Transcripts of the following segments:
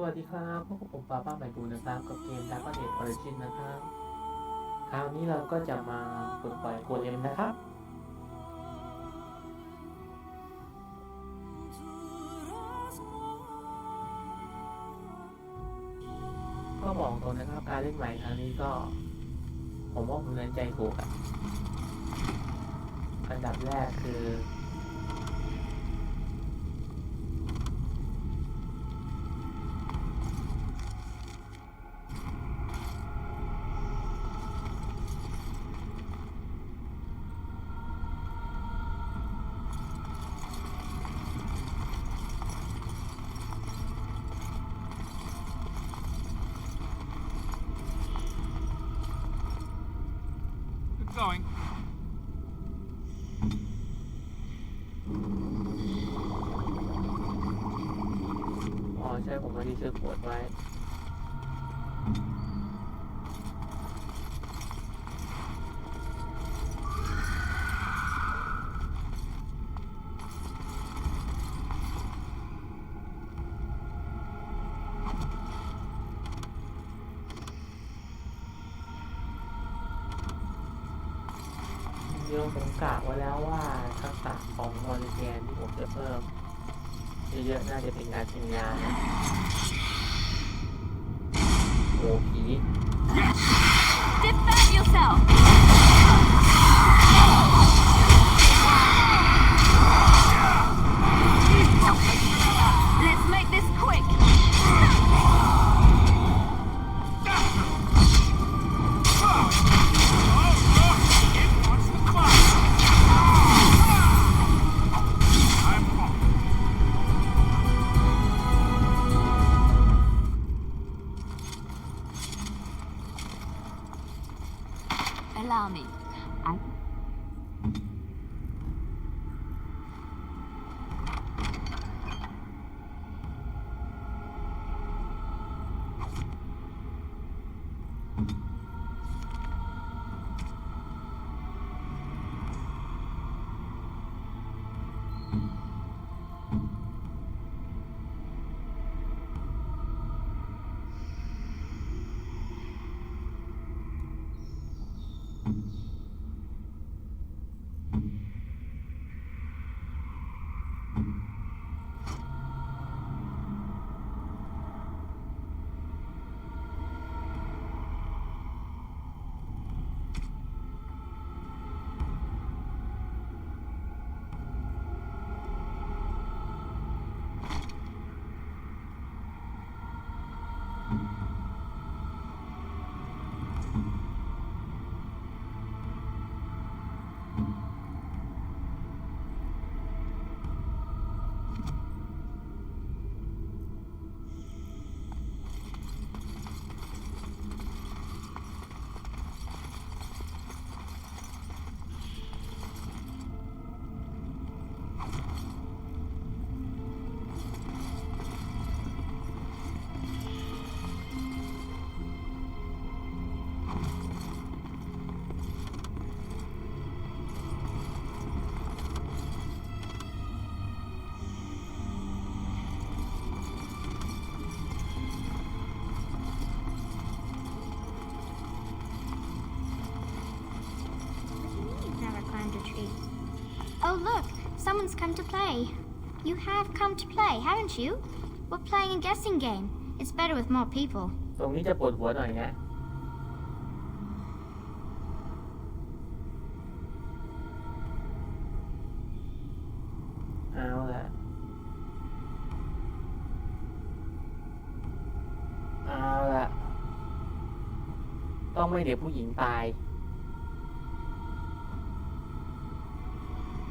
วัสดีครับพวกผมป้าใหม่บูนะครับกับเกม Dark Age Origin นะครับคราวนี้เราก็จะมาปลดปล่อยโกเลมนะครับก็บอกตรงนะครับการเล่นใหม่ครั้งนี้ก็ผมว่าผมเล่นใจถูกอันดับแรกคือgoing. อ๋อใช่ผมมาที่ซื้อขวดไว้เดี๋ยวผมกะไว้แล้วว่าทักษะของมอลเทียนที่ผมจะเพิ่มเยอะๆน่าจะเป็นการกินยานะโอ้ผี Defend yourself. Let's make this quick. Allow me. 'Never climbed a tree. Oh look, someone's come to play. You have come to play, haven't you? We're playing a guessing game. It's better with more people. ตรงนี้จะปวดหัวหน่อยนะเอาละต้องไม่เดี๋ยวผู้หญิงตาย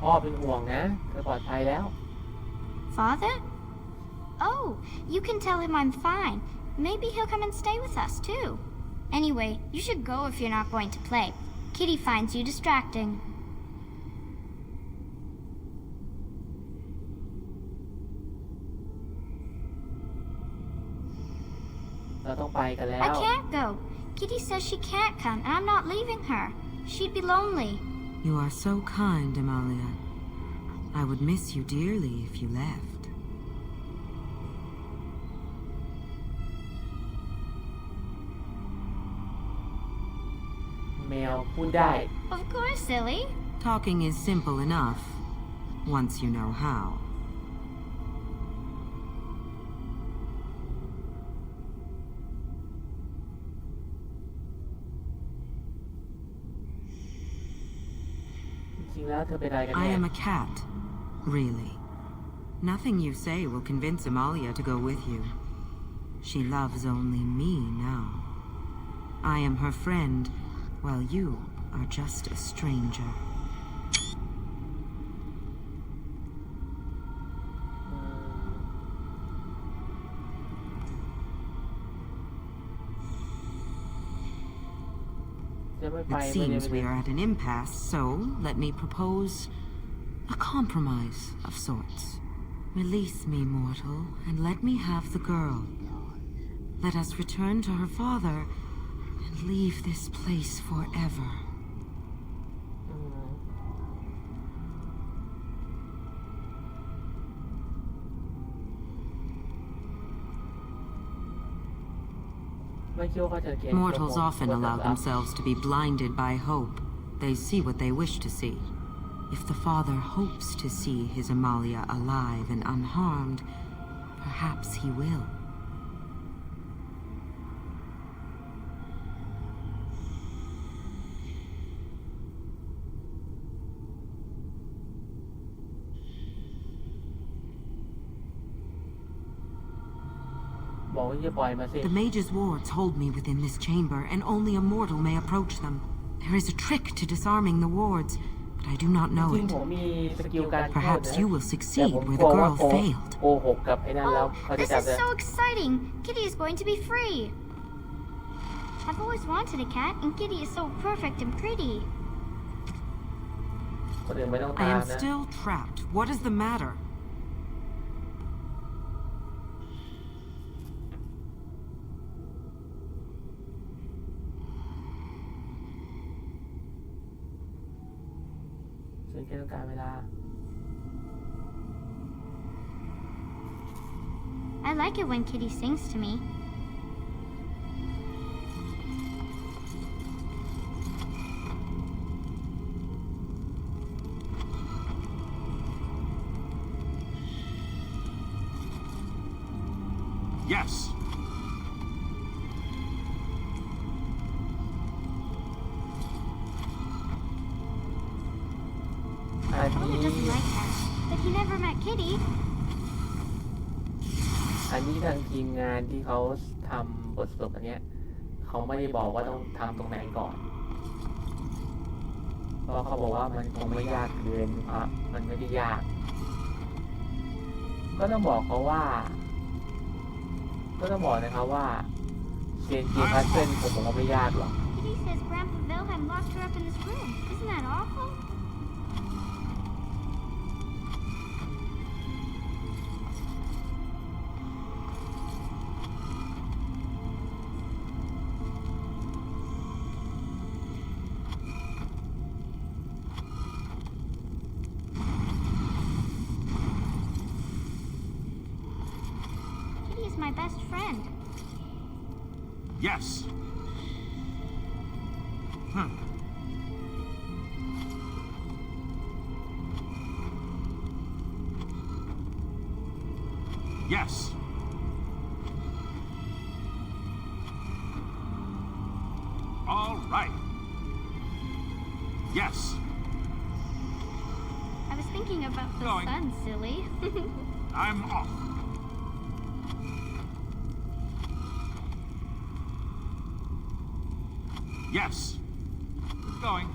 พ่อเป็นห่วงนะเธอปลอดภัยแล้ว Father? Oh, you can tell him I'm fine. Maybe he'll come and stay with us too. Anyway, you should go if you're not going to play. Kitty finds you distracting. เราต้องไปกันแล้ว I can't go. Kitty says she can't come, and I'm not leaving her. She'd be lonely. You are so kind, Amalia. I would miss you dearly if you left. แมวพูดได้ Of course, silly. Talking is simple enough, once you know how. จริงๆแล้วเธอเป็นอะไรกัน I เนี่ย am a cat, really. Nothing you say will convince Amalia to go with you. She loves only me now. I am her friend, while you are just a stranger. จะไม่ไป It ไม่ได้ seems ไม่ we ได้ are at an impasse, so let me propose a compromise of sorts. Release me, mortal, and let me have the girl. Let us return to her father and leave this place forever. ไม่คิดว่าเขาจะเกณฑ์ Mortals often allow themselves to be blinded by hope. They see what they wish to see. If the father hopes to see his Amalia alive and unharmed, perhaps he will. The mage's wards hold me within this chamber, and only a mortal may approach them. There is a trick to disarming the wards, but I do not know it. Perhaps you will succeed where the girl failed. Oh, this is so exciting! Kitty is going to be free! I've always wanted a cat, and Kitty is so perfect and pretty. I am still trapped. What is the matter? I like it when Kitty sings to me. Yes. Father doesn't like cats, but he never met Kitty. อันนี้ทางทีมงานที่เขาทำบทสรุปอันเนี้ยเขาไม่ได้บอกว่าต้องทำตรงไหนก่อนเพราะเขาบอกว่ามันคงไม่ยากเกินเพราะมันไม่ได้ยากก็ต้องบอกเขาว่าก็ต้องบอกนะครับว่าเซียนเกมพัซเซิลผมบอกว่าไม่ยากหรอก Kitty says Grandpa Wilhelm locked her up in his room. Isn't that awful? My best friend. Yes. Yes. All right. Yes. I was thinking about the Going. sun, silly. I'm off. Yes. Going.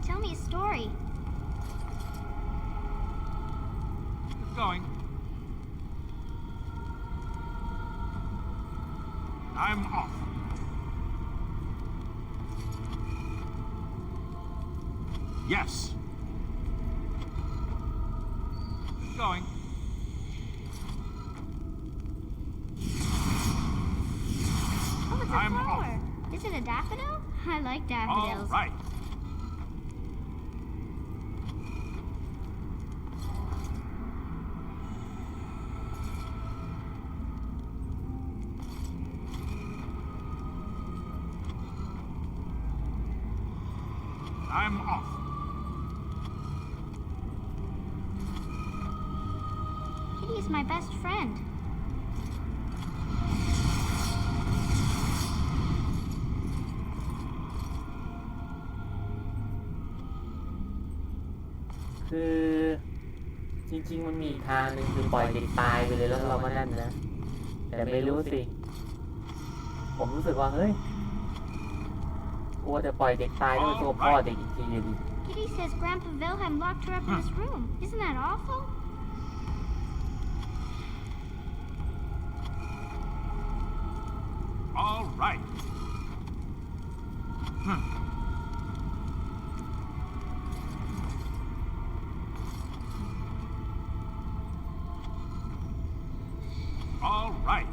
Tell me a story. Going. I'm off. Yes. Going. Oh, it's a I'm flower. off. Is it a daffodil? I like All daffodils. right. I'm off. Kitty is my best friend. คือจริงๆมันมีอีกทางหนึ่งคือปล่อยเด็กตายไปเลยแล้วเราก็นั่นนะ แต่ไม่รู้สิ ผมรู้สึกว่าเฮ้ยกลัวจะปล่อยเด็กตายแล้วเป็นตัวพ่อเด็กอีกทีเลยดิ Kitty says Grandpa Wilhelm locked her up in his room. Isn't that awful? All right. All right.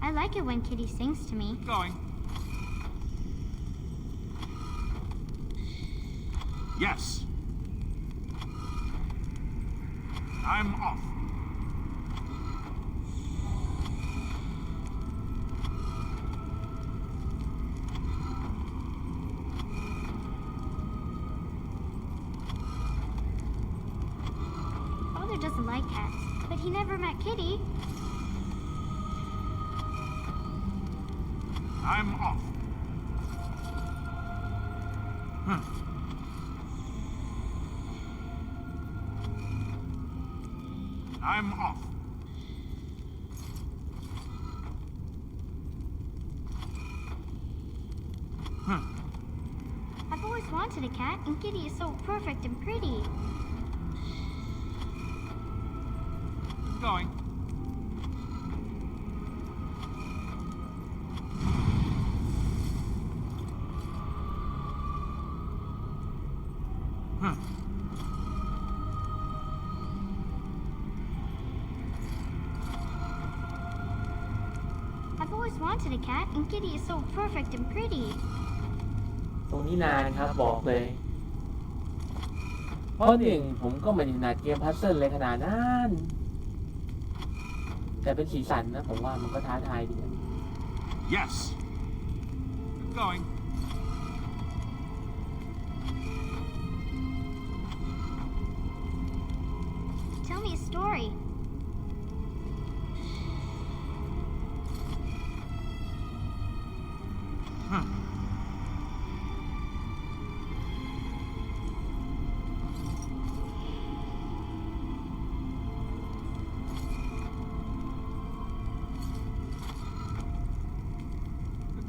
I like it when Kitty sings to me. Going. Yes. I'm off. Father doesn't like cats, but he never met Kitty. I'm off. I'm off. I've always wanted a cat, and Kitty is so perfect and pretty. Going. I've always wanted a cat, and Kitty is so perfect and pretty. ตรงนี้นานครับบอกเลย เพราะหนึ่งผมก็ไม่ได้ถนัดเกมพัซเซิลเลยขนาดนั้น แต่เป็นสีสันนะผมว่ามันก็ท้าทายดี Yes. Going. Tell me a story.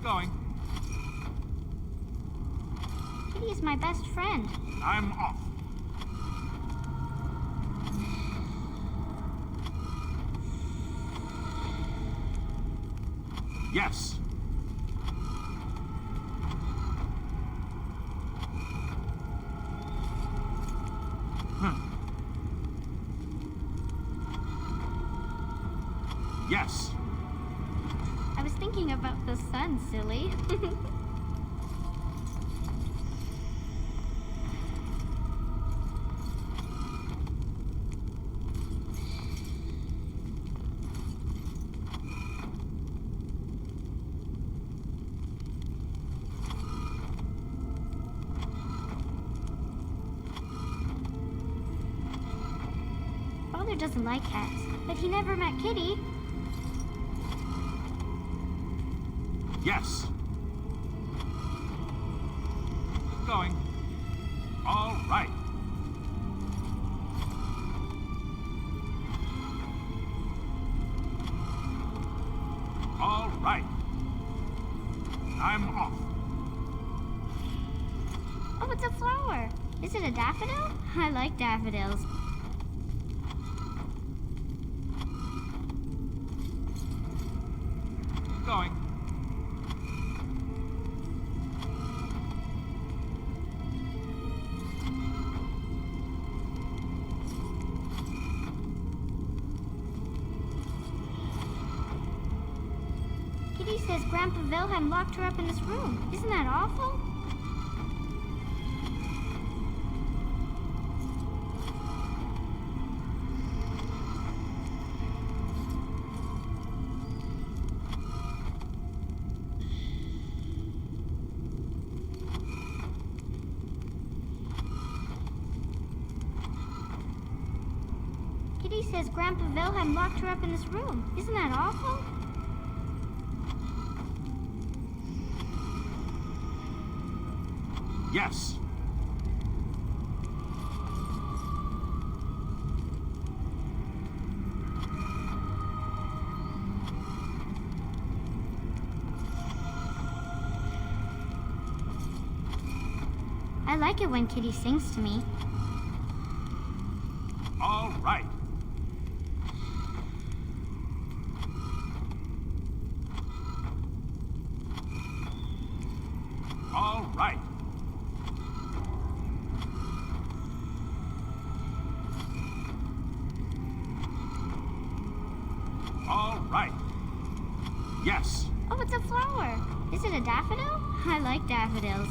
Going. Kitty is my best friend. I'm off. Yes. Yes. I was thinking about the sun, silly. Father doesn't like cats, but he never met Kitty. Yes. Going. All right. All right. I'm off. Oh, it's a flower. Is it a daffodil? I like daffodils. Going. Kitty says Grandpa Wilhelm locked her up in his room. Isn't that awful? Kitty says Grandpa Wilhelm locked her up in this room. Isn't that awful? Yes. I like it when Kitty sings to me. All right. All right. All right. Yes. Oh, it's a flower. Is it a daffodil? I like daffodils.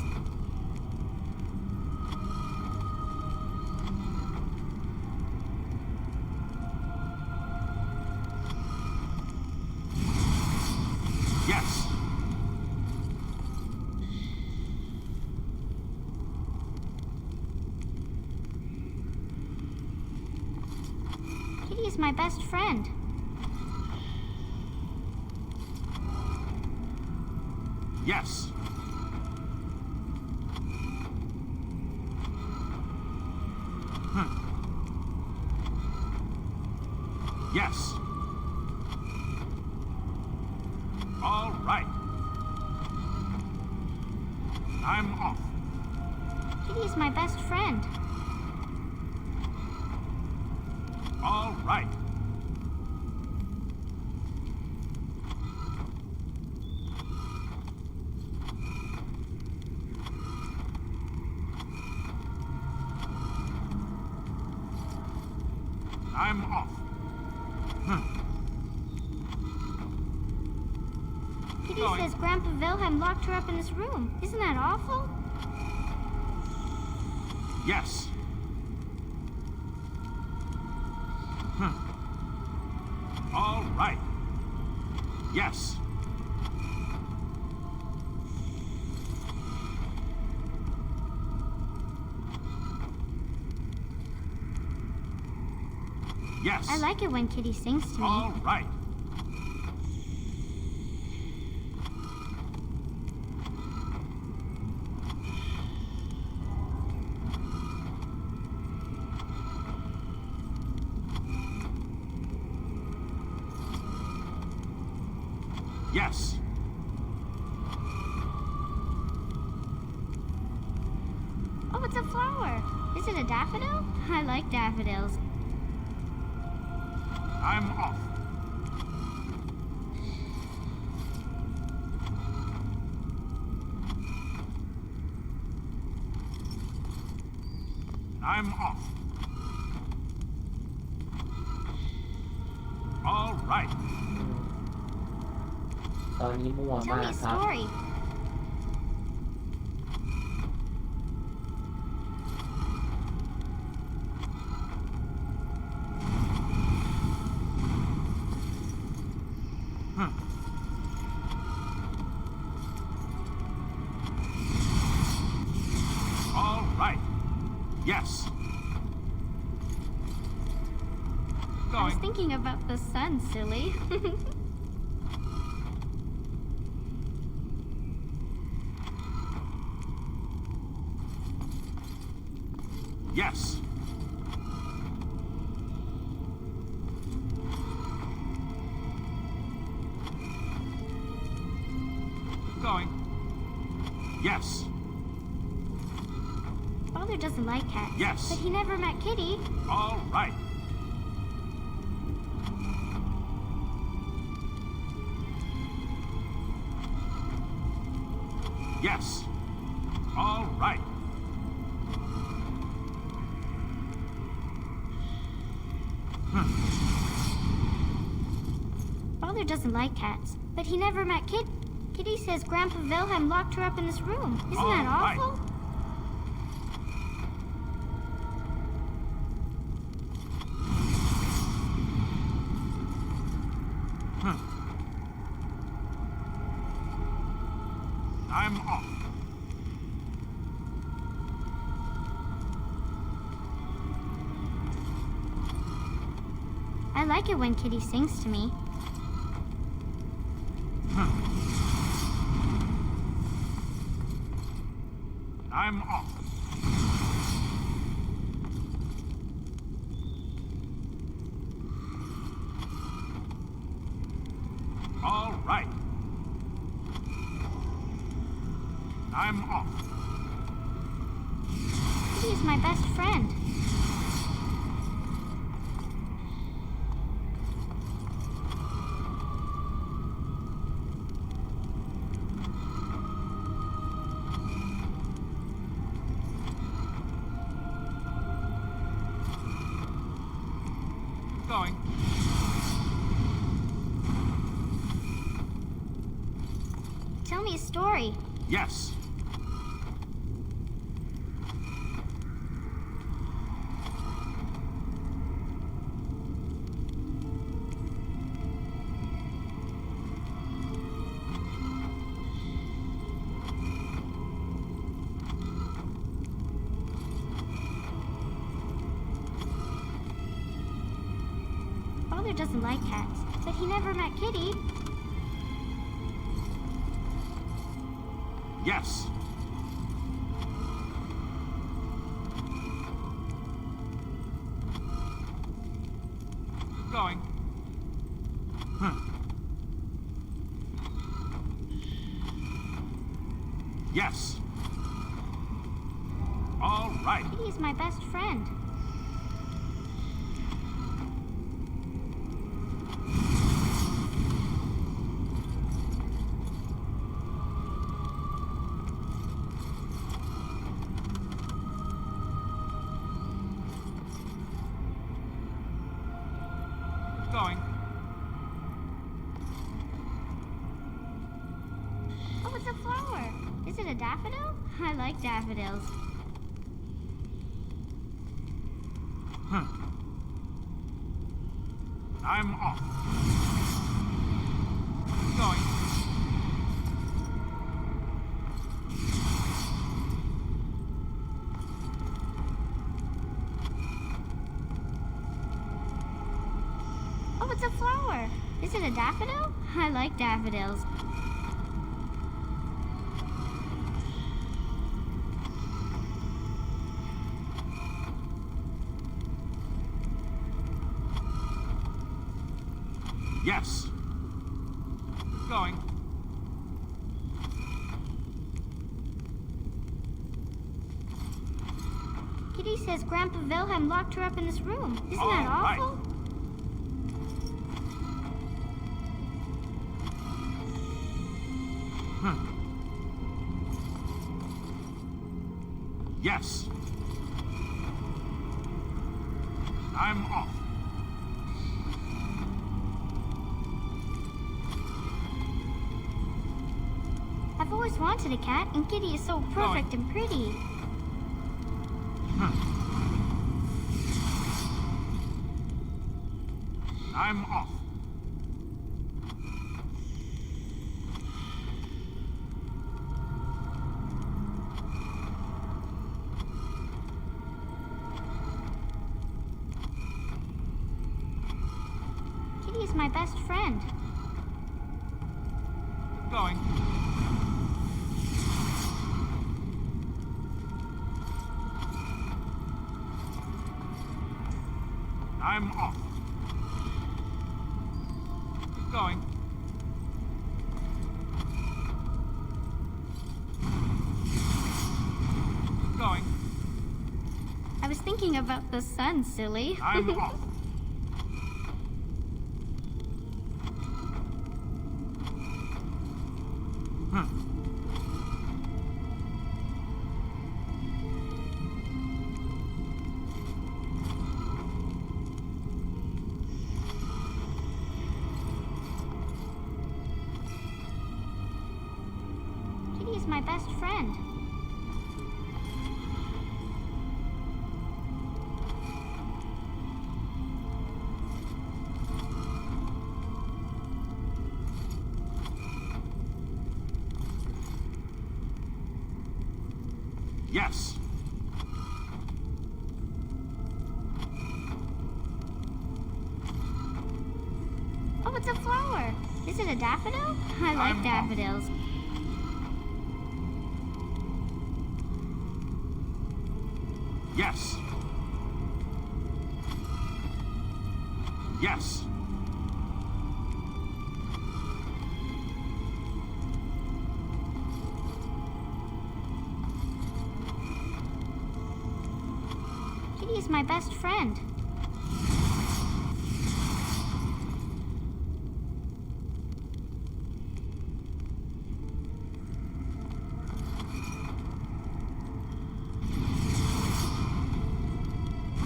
Yes. Kitty is my best friend. Yes. Yes. All right. I'm off. Kitty is my best friend. All right. I'm off. Kitty Going. says Grandpa Wilhelm locked her up in this room. Isn't that awful? Yes. All right. Yes. Yes. I like it when Kitty sings to me. All right. Yes. Oh, it's a flower. Is it a daffodil? I like daffodils. I'm off. I'm off. All right. ตอนนี้มั่ว Tell มา me ก a ครับ story. All right. Yes. I was Going. thinking about the sun, silly. Yes. Going. Yes. Father doesn't like cats. Yes. But he never met Kitty. All right. Yes. All right. Father doesn't like cats. But he never met Kitty. Kitty says Grandpa Wilhelm locked her up in this room. Isn't that All right. awful? I'm off. I like it when Kitty sings to me. I'm off. All right. I'm off. Kitty is my best friend. Going. Tell me a story. Yes. Father doesn't like cats, but he never met Kitty. Yes. Going. Yes. All right. Kitty is my best friend. Going. Oh, it's a flower. Is it a daffodil? I like daffodils. I'm off. Going. Oh, it's a flower. Is it a daffodil? I like daffodils. Yes. Going. Kitty says Grandpa Wilhelm locked her up in this room. Isn't that All right. awful? Yes. I'm off. I've always wanted a cat, and Kitty is so perfect and pretty. I'm off. Kitty is my best friend. Going. I'm off. Going. Going. I was thinking about the sun, silly. I'm off. Kitty is my best friend. Yes. a flower. Is it a daffodil? I like I'm off. daffodils. Yes. Yes. Kitty is my best friend.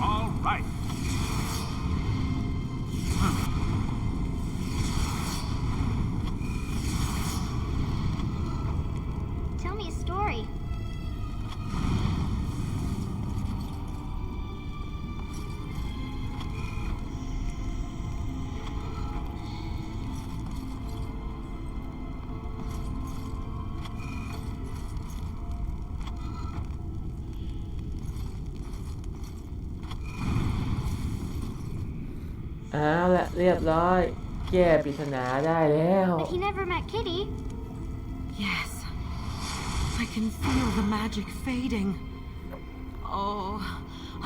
All right. Tell me a story.เอาละเรียบร้อยแก้ปริศนาได้แล้ว But he never met Kitty. Yes. I can feel the magic fading. Oh,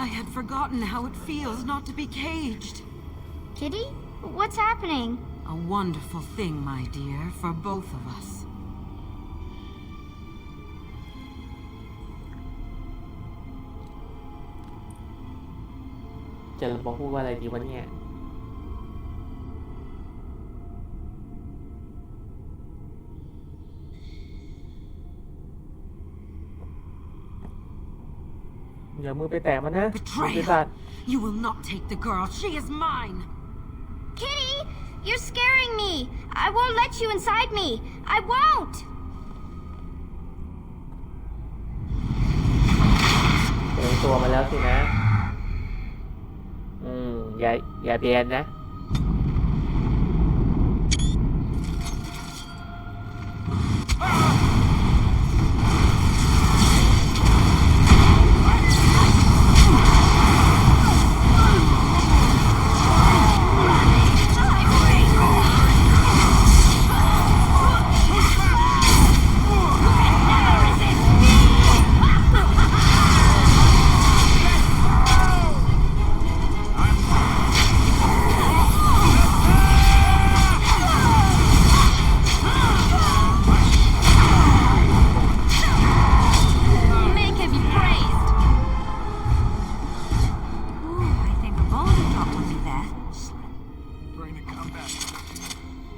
I had forgotten how it feels not to be caged. Kitty? What's happening? A wonderful thing, my dear, for both of us. จะบอกพูดว่าอะไรดีวะเนี่ยอย่ามือไปแตะมันนะบริษั Betrayer! ท You will not take the girl. She is mine. Kitty! You're scaring me! I won't let you inside me! I won't! เจอตัวมาแล้วสินะอย่าเบียนนะ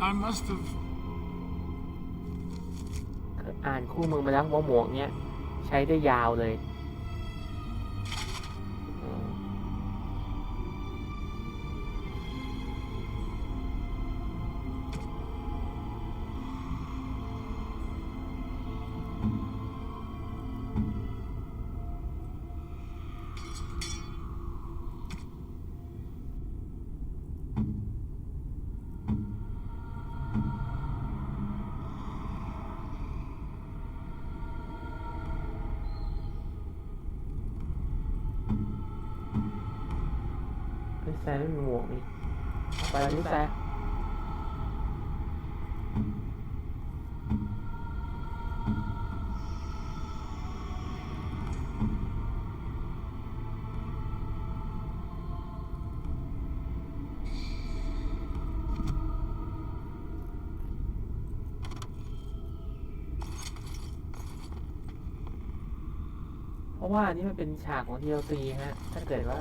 I must have. อ่านคู่มือมาแล้วว่าหมวกเนี้ยใช้ได้ยาวเลยลิซ่าไม่มีหมวกนี่ไปแล้วลิซ่าเพราะว่านี่มันเป็นฉากของ TLC ฮะถ้าเกิดว่า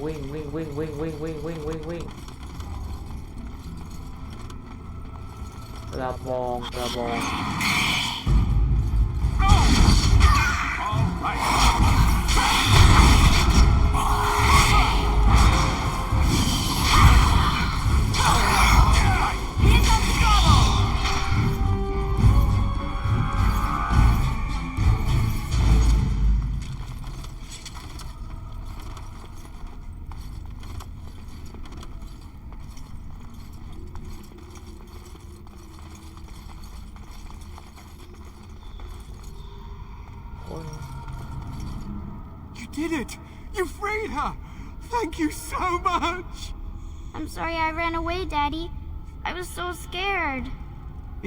วิ่งกระบอง Here comes trouble! คน You did it! You freed her! Thank you so much! I'm sorry I ran away, Daddy. I was so scared.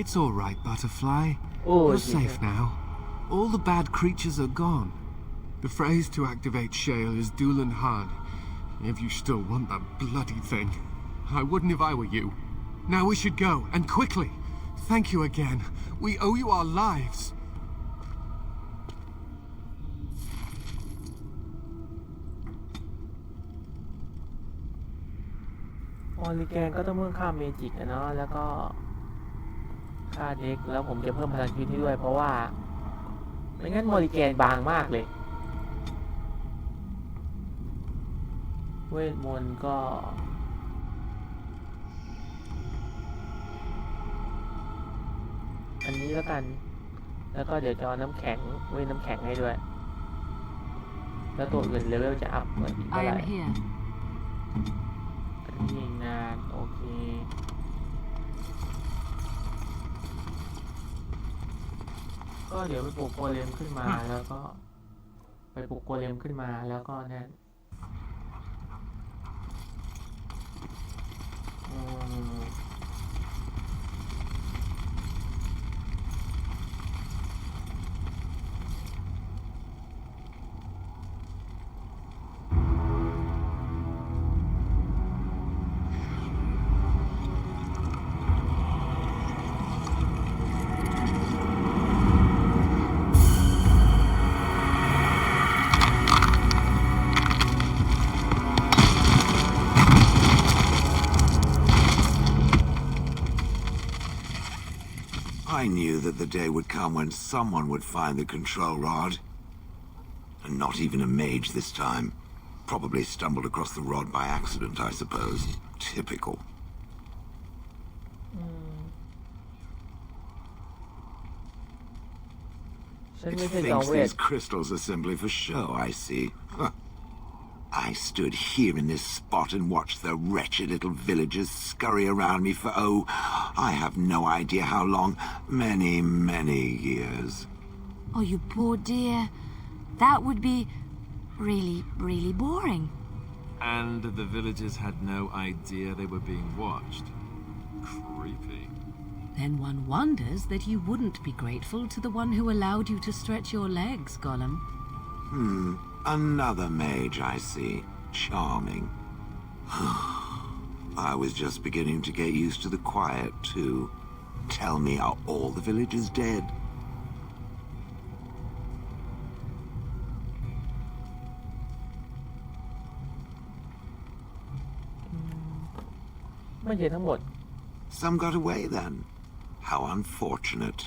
It's all right, Butterfly. Oh, You're dear. safe now. All the bad creatures are gone. The phrase to activate Shale is Doolan Han. If you still want that bloody thing. I wouldn't if I were you. Now we should go, and quickly. Thank you again. We owe you our lives. มอริแกนก็ต้องเพิ่มค่าเมจิกอะเนาะแล้วก็ค่าเด็กแล้วผมจะเพิ่มพลังชีวิตให้ด้วยเพราะว่าไม่งั้นมอริแกนบางมากเลยเวทมนต์ก็อันนี้แล้วกันแล้วก็เดี๋ยวจะเอาน้ำแข็งเวทน้ำแข็งให้ด้วยแล้วตัวอื่นเลเวลจะอัพเหมือนอีกเท่า I ไหร่ am here. อันนี้นานโอเคก็เดี๋ยวไปปลุกโกเลมขึ้นมาแล้วก็ไปปลุกโกเลมขึ้นมาแล้วก็นั่นอืม I knew that the day would come when someone would find the control rod. And not even a mage this time. Probably stumbled across the rod by accident, I suppose. Typical. ฉัน It ไม่ใช่จอม thinks เวท these crystals are simply for show, I see. Huh. I stood here in this spot and watched the wretched little villagers scurry around me for, oh, I have no idea how long. Many, many years. Oh, you poor dear. That would be really, really boring. And the villagers had no idea they were being watched. Creepy. Then one wonders that you wouldn't be grateful to the one who allowed you to stretch your legs, Gollum. Another mage, I see. Charming. I was just beginning to get used to the quiet, too. Tell me, are all the villagers dead? ไม่ใช่ทั้งหมด Some got away then. How unfortunate.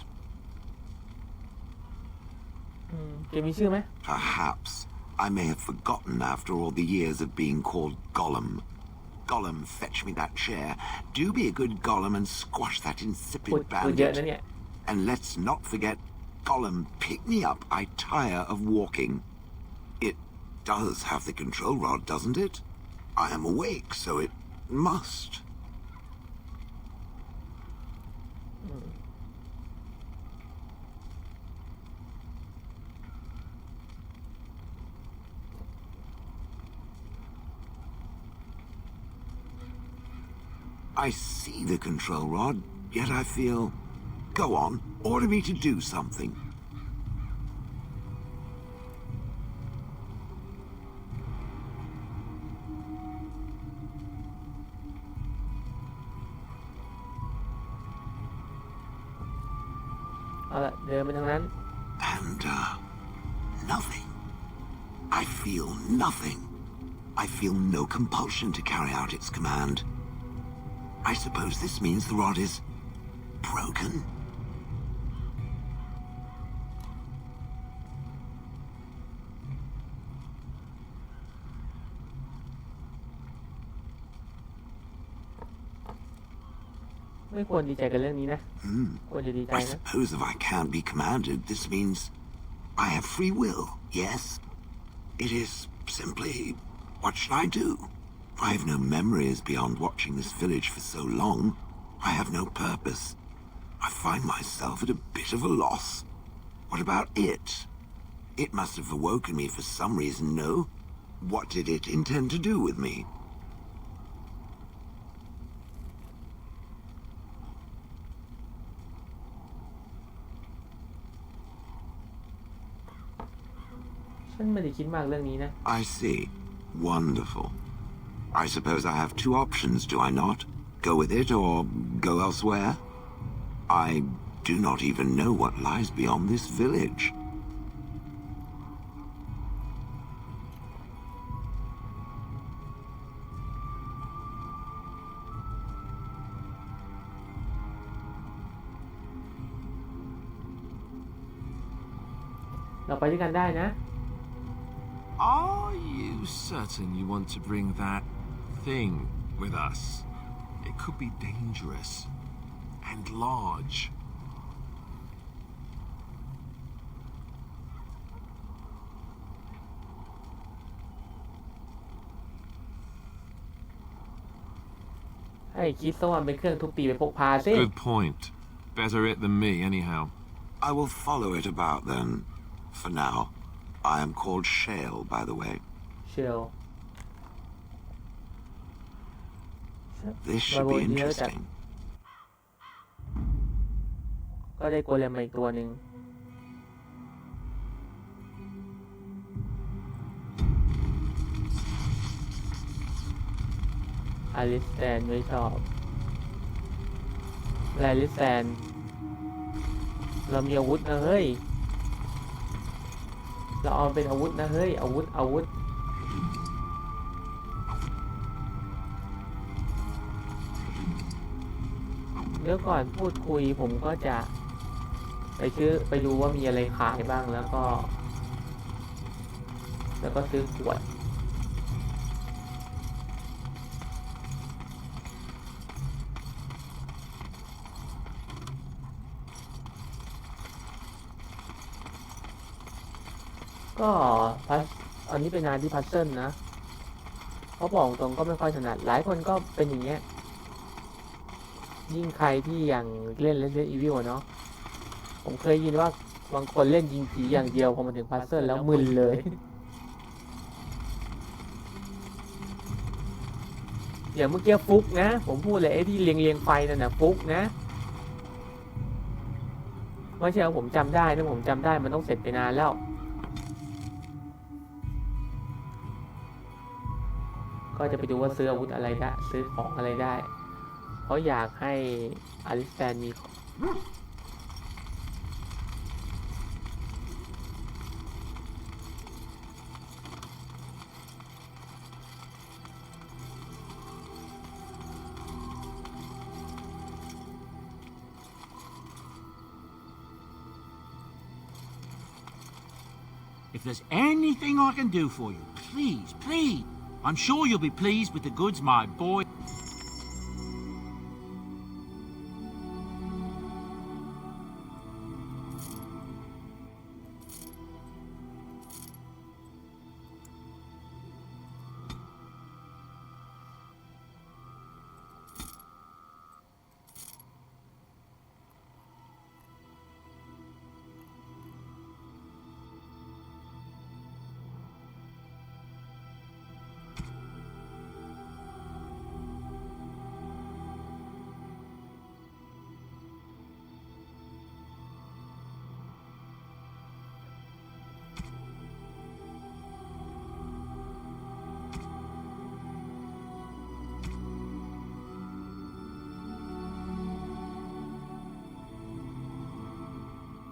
เกมมีชื่อไหม Perhaps I may have forgotten after all the years of being called Gollum. Gollum, fetch me that chair. Do be a good Gollum and squash that พูด insipid เยอะนะ bandit. เนี่ย And let's not forget, Gollum, pick me up. I tire of walking. It does have the control rod, doesn't it? I am awake, so it must. I see the control rod, yet I feel... Go on, order me to do something. เอาละเดินไปทางนั้น And, nothing. I feel nothing. I feel no compulsion to carry out its command. I suppose this means the rod is broken. ไม่ควรดีใจกับเรื่องนี้นะ ควรจะดีใจ I นะ suppose if I can't be commanded, this means I have free will, yes? It is simply, what should I do? I have no memories beyond watching this village for so long. I have no purpose. I find myself at a bit of a loss. What about it? It must have awoken me for some reason, no? What did it intend to do with me? ฉันไม่ได้คิดมากเรื่องนี้นะ I see. Wonderful. I suppose I have two options, do I not? Go with it or go elsewhere? I do not even know what lies beyond this village. เราไปด้วยกันได้นะ Are you certain you want to bring that thing with us? It could be dangerous and large. ให้คิดซะว่าเป็นเครื่องทุบตีไปพกพาสิ Good point. Better it than me, anyhow. I will follow it about then. For now, I am called Shale, by the way. เชล This should be interesting. ก็ได้โกเลมมาอีกตัวหนึ่งอลิสแตนไม่ชอบแลลิสแตนเรามีอาวุธนะเฮ้ยเราเอาเป็นอาวุธนะเฮ้ยอาวุธเดี๋ยวก่อนพูดคุยผมก็จะไปดูว่ามีอะไรขายบ้างแล้วก็ซื้อขวดก็อันนี้เป็นงานที่พัซเซิลนะเพราะบอกตรงก็ไม่ค่อยถนัดหลายคนก็เป็นอย่างเงี้ยยิ่งใครที่อย่างเล่น Resident Evil เนาะผมเคยยินว่าบางคนเล่นยิงผีอย่างเดียวพอมาถึงพัซเซิลแล้วมึนเลยอย่างเมื่อกี้ฟุกนะผมพูดเลยไอ้ที่เรียงไฟนั่นนะฟุกนะไม่ใช่ว่าผมจำได้นะผมจำได้มันต้องเสร็จไปนานแล้วก็จะไปดูว่าซื้ออาวุธอะไรได้ซื้อของอะไรได้เพราะอยากให้อลิสแตนมีIf there's anything I can do for you, please, please. I'm sure you'll be pleased with the goods, my boy.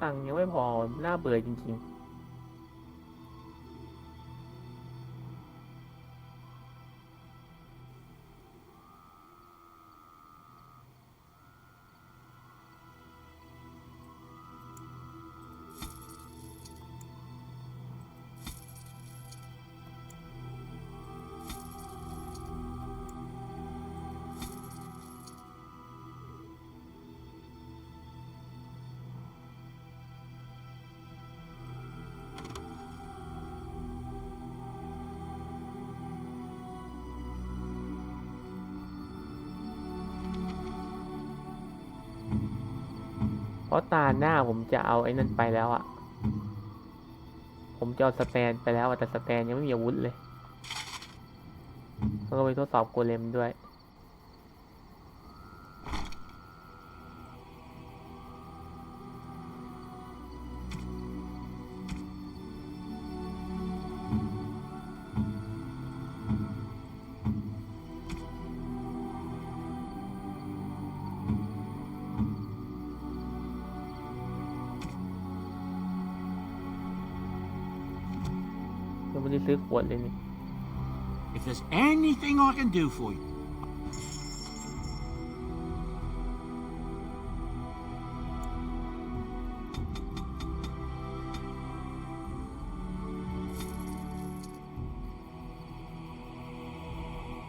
ตังค์ยังไม่พอน่าเบื่อจริงๆ ราะตาหน้าผมจะเอาไอ้นั่นไปแล้วอ่ะผมจะเอาสแตนไปแล้วแต่สแตนยังไม่มีอาวุธเลยแล้วก็ไปทดสอบโกเลมด้วยยังไม่ได้ซื้อขวดเลยนี่ If there's anything I can do for you.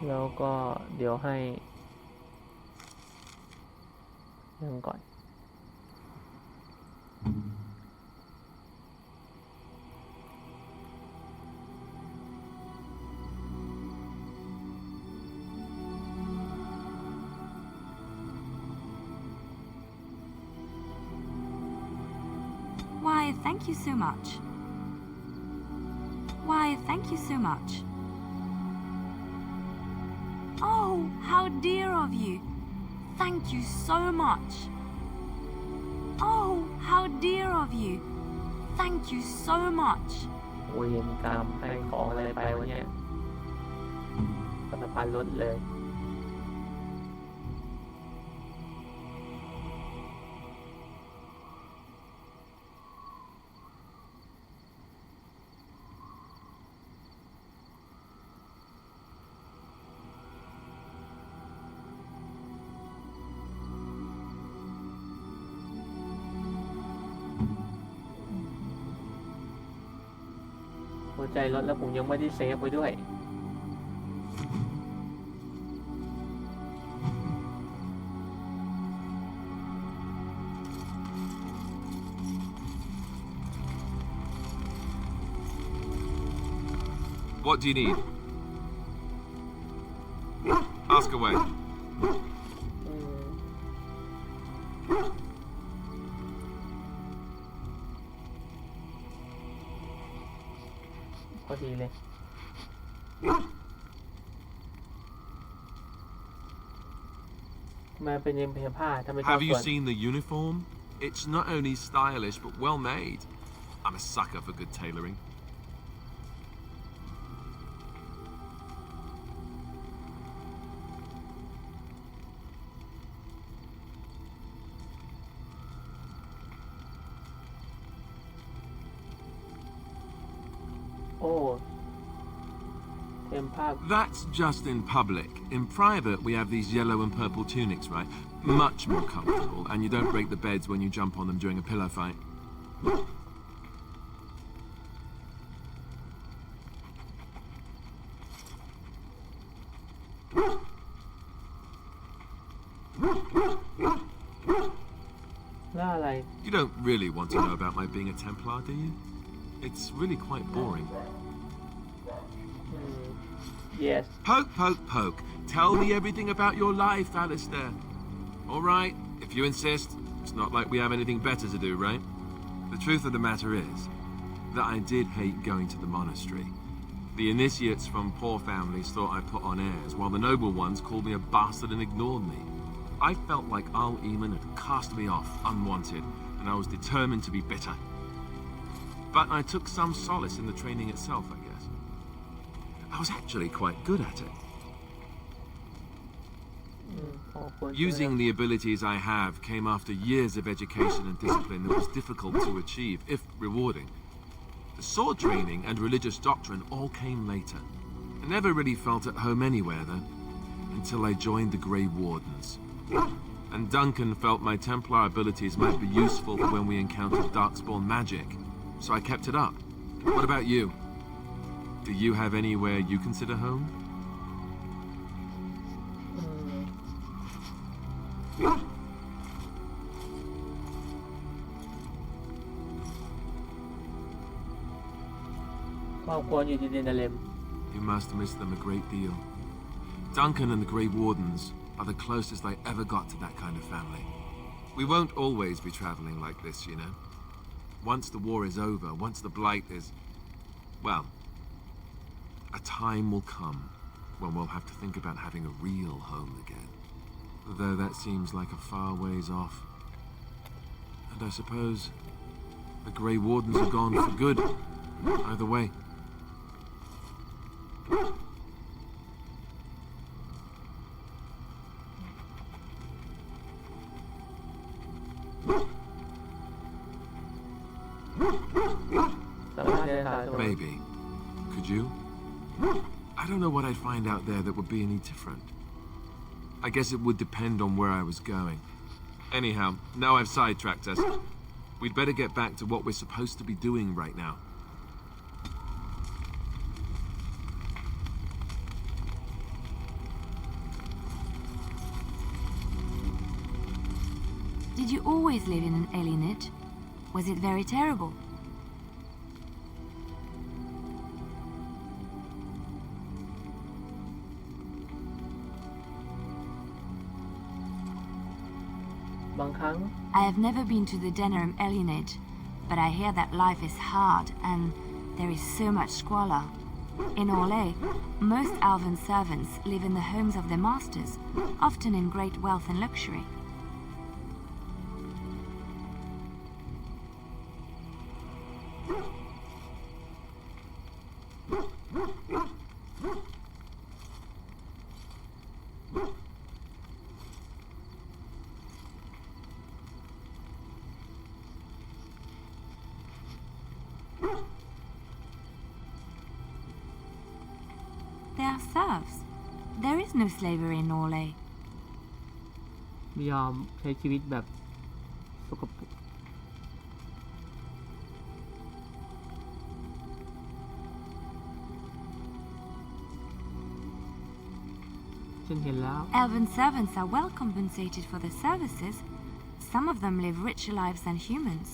แล้วก็เดี๋ยวให้ยังก่อนWhy, thank you so much. Why, thank you so much. Oh, how dear of you. Thank you so much. Oh, how dear of you. Thank you so much. โอ้ยเห็นกรรมให้ของอะไรไปวะเนี่ยสารพัดลดเลยหัวใจลดแล้วผมยังไม่ได้เซฟไว้ด้วยWhat do you need? Ask away. พอดีเลยมาเป็นยังเพลผ้าทำไมต้อง Have you ส่วน seen the uniform? It's not only stylish but well made. I'm a sucker for good tailoring. Oh, เทมภาพ That's just in public. In private, we have these yellow and purple tunics, right? Much more comfortable, and you don't break the beds when you jump on them during a pillow fight. You don't really want to know about my being a Templar, do you? It's really quite boring. Yes. Poke, poke, poke. Tell me everything about your life, Alistair. All right, if you insist. It's not like we have anything better to do, right? The truth of the matter is that I did hate going to the monastery. The initiates from poor families thought I put on airs, while the noble ones called me a bastard and ignored me. I felt like Al Eamon had cast me off unwanted, and I was determined to be bitter. But I took some solace in the training itself, I guess. I was actually quite good at it. Using the abilities I have came after years of education and discipline that was difficult to achieve, if rewarding. The sword training and religious doctrine all came later. I never really felt at home anywhere, though, until I joined the Grey Wardens. And Duncan felt my Templar abilities might be useful for when we encountered Darkspawn magic, so I kept it up. What about you? Do you have anywhere you consider home? You must miss them a great deal. Duncan and the Grey Wardens are the closest I ever got to that kind of family. We won't always be traveling like this, you know. Once the war is over, once the blight is... well, a time will come when we'll have to think about having a real home again. Though that seems like a far ways off. And I suppose the Grey Wardens are gone for good, either way. Maybe. Could you? I don't know what I'd find out there that would be any different. I guess it would depend on where I was going. Anyhow, now I've sidetracked us. We'd better get back to what we're supposed to be doing right now. Did you always live in an alienage? Was it very terrible? I have never been to the Denerim alienage, but I hear that life is hard and there is so much squalor. In Orlais, most elven servants live in the homes of their masters, often in great wealth and luxury. They are serfs. There is no slavery in Orlais. ไม่ยอมใช้ชีวิตแบบสกปรกฉันเห็นแล้ว Elven servants are well compensated for their services. Some of them live richer lives than humans.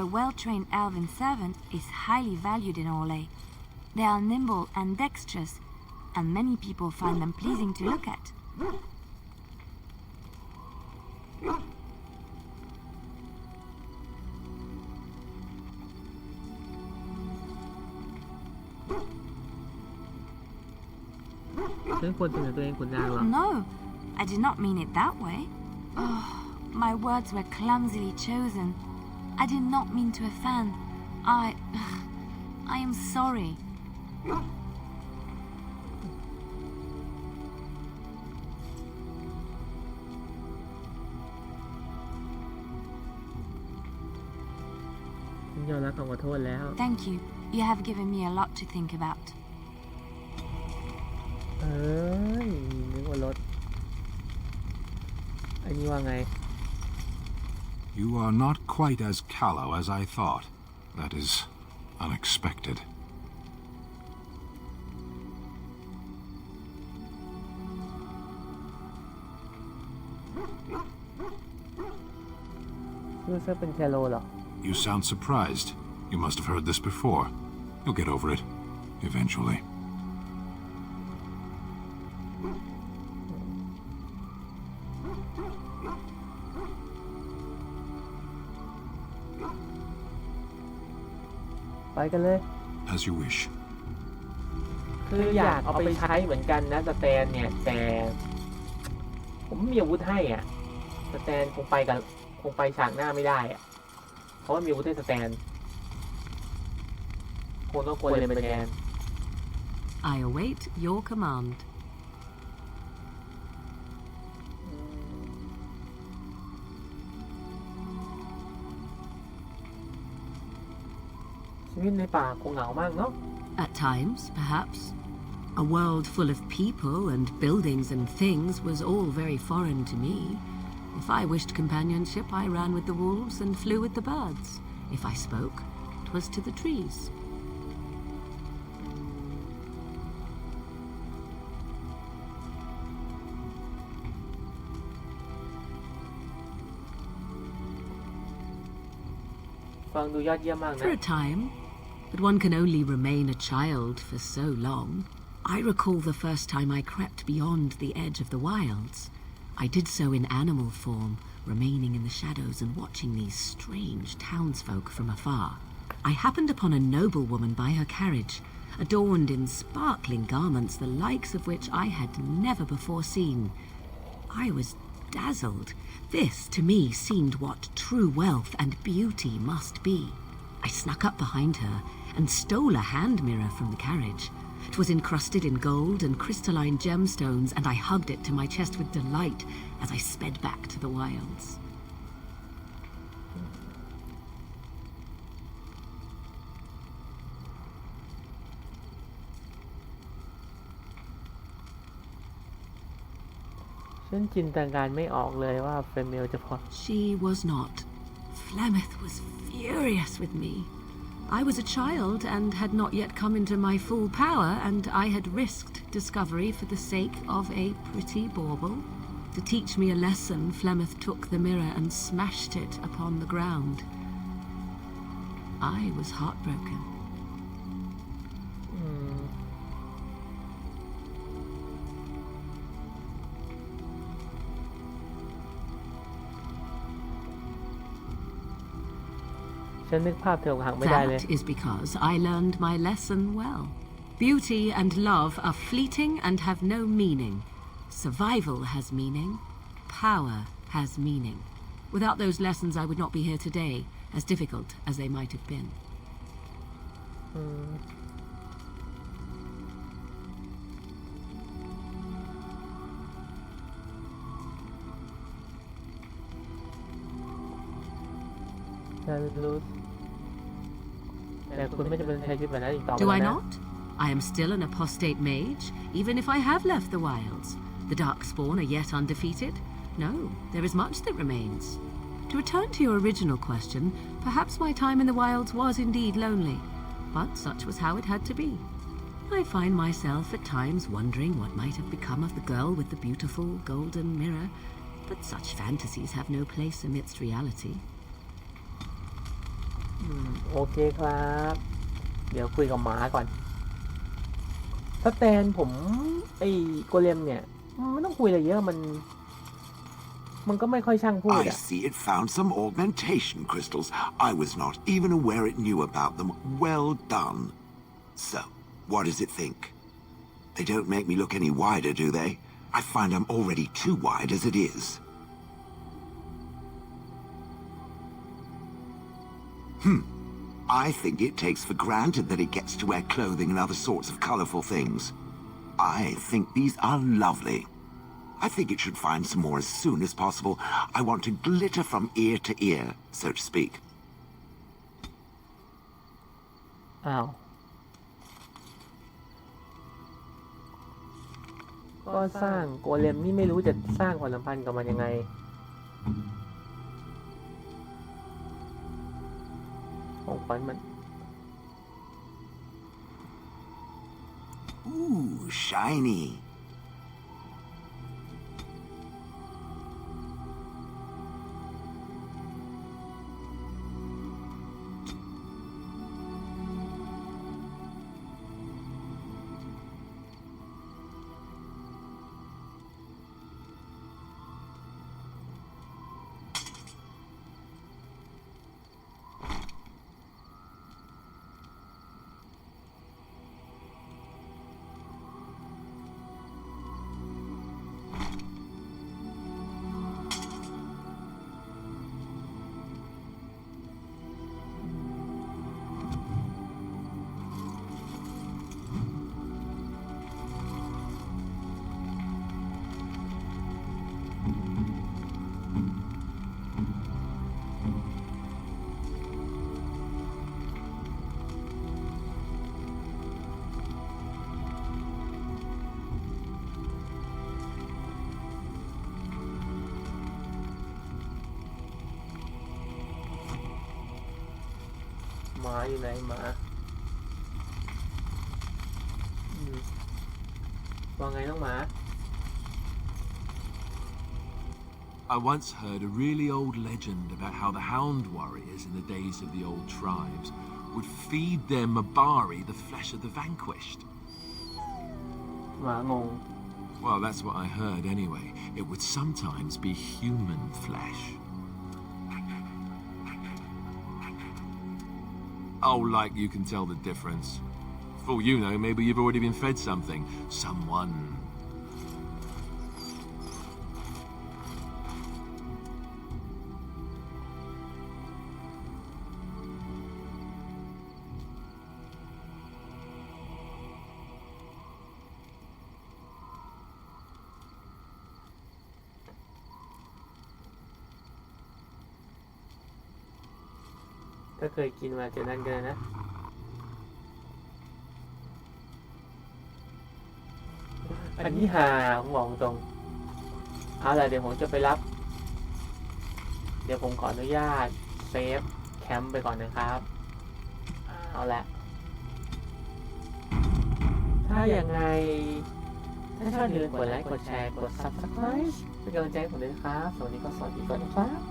A well-trained elven servant is highly valued in Orlais. They are nimble and dexterous, and many people find them pleasing to look at. ฉันควรเสนอตัวเองขุนนางเหรอ No, I did not mean it that way. Oh, my words were clumsily chosen. I did not mean to offend. I am sorry. ฉันยอมรับคำขอโทษแล้ว Thank you. You have given me a lot to think about. นึกว่ารถไอ้นี่ว่าไง You are not quite as callow as I thought. That is unexpected. ชื่อเซอร์เป็นแชโลเหรอ You sound surprised. You must have heard this before. You'll get over it. Eventually. ไปกันเลย As you wish. คืออยากเอาไปใช้เหมือนกันนะสแตนเนี่ยแต่ผมไม่มีอาวุธให้อ่ะสแตนคงไปฉากหน้าไม่ได้อ่ะเพราะว่ามีอาวุธให้สแตนคงต้องกลัวเลยเป็นแกน I await your command. ชีวิตในป่าคงเหงามากเนาะ At times, perhaps. A world full of people and buildings and things was all very foreign to me. If I wished companionship, I ran with the wolves and flew with the birds. If I spoke, it was to the trees. ฟังดูยอดเยี่ยมมากนะ For a time, but one can only remain a child for so long. I recall the first time I crept beyond the edge of the wilds. I did so in animal form, remaining in the shadows and watching these strange townsfolk from afar. I happened upon a noblewoman by her carriage, adorned in sparkling garments the likes of which I had never before seen. I was dazzled. This, to me, seemed what true wealth and beauty must be. I snuck up behind her and stole a hand mirror from the carriage. It was encrusted in gold and crystalline gemstones, and I hugged it to my chest with delight as I sped back to the wilds. ฉันจินตนาการไม่ออกเลยว่าเฟรเมลจะพอ She was not. Flemeth was furious with me. I was a child and had not yet come into my full power, and I had risked discovery for the sake of a pretty bauble. To teach me a lesson, Flemeth took the mirror and smashed it upon the ground. I was heartbroken. ฉันนึกภาพเธออกหักไม่ได้เลย That is because I learned my lesson well. Beauty and love are fleeting and have no meaning. Survival has meaning. Power has meaning. Without those lessons, I would not be here today, as difficult as they might have been. ฉันรู้แต่คุณไม่จำเป็นใช้ชีวิตแบบนั้นอีกต่อไป Do แล้ว I นะ not? I am still an apostate mage, even if I have left the wilds. The Darkspawn are yet undefeated. No, there is much that remains. To return to your original question, perhaps my time in the wilds was indeed lonely, but such was how it had to be. I find myself at times wondering what might have become of the girl with the beautiful golden mirror, but such fantasies have no place amidst reality. โอเคครับ เดี๋ยวคุยกับหมาก่อนสแตนผมไอ้โกเลมเนี่ยไม่ต้องคุยอะไรเยอะมันก็ไม่ค่อยช่างพูด I see it found some augmentation crystals. I was not even aware it knew about them. Well done. So, what does it think? They don't make me look any wider, do they? I find I'm already too wide as it is. I think it takes for granted that it gets to wear clothing and other sorts of colorful things. I think these are lovely. I think it should find some more as soon as possible. I want to glitter from ear to ear, so to speak. อ้าวก็สร้างโกเลมนี่ไม่รู้จะสร้างความสัมพันธ์กับมันยังไงของขวัญมัน Ooh, shiny.หมาอยู่ไหนหมาว่าไงน้องหมา I once heard a really old legend about how the hound warriors in the days of the old tribes would feed their Mabari the flesh of the vanquished. หมางง Well, that's what I heard anyway. It would sometimes be human flesh. Oh, like you can tell the difference. For all you know, maybe you've already been fed something. Someone.ถ้าเคยกินมาจะนั่นกันนะอันนี้หาผมบอกตรงเอาล่ะเดี๋ยวผมจะไปรับเดี๋ยวผมขออนุญาตเซฟแคมป์ไปก่อนนะครับเอาละถ้าอย่างไงถ้าชอบอย่าลืมกดไลค์กดแชร์กด Subscribe เป็นกำลังใจให้ผมด้วยนะครับสวัสดีก็สวัสดีก่อนนะครับ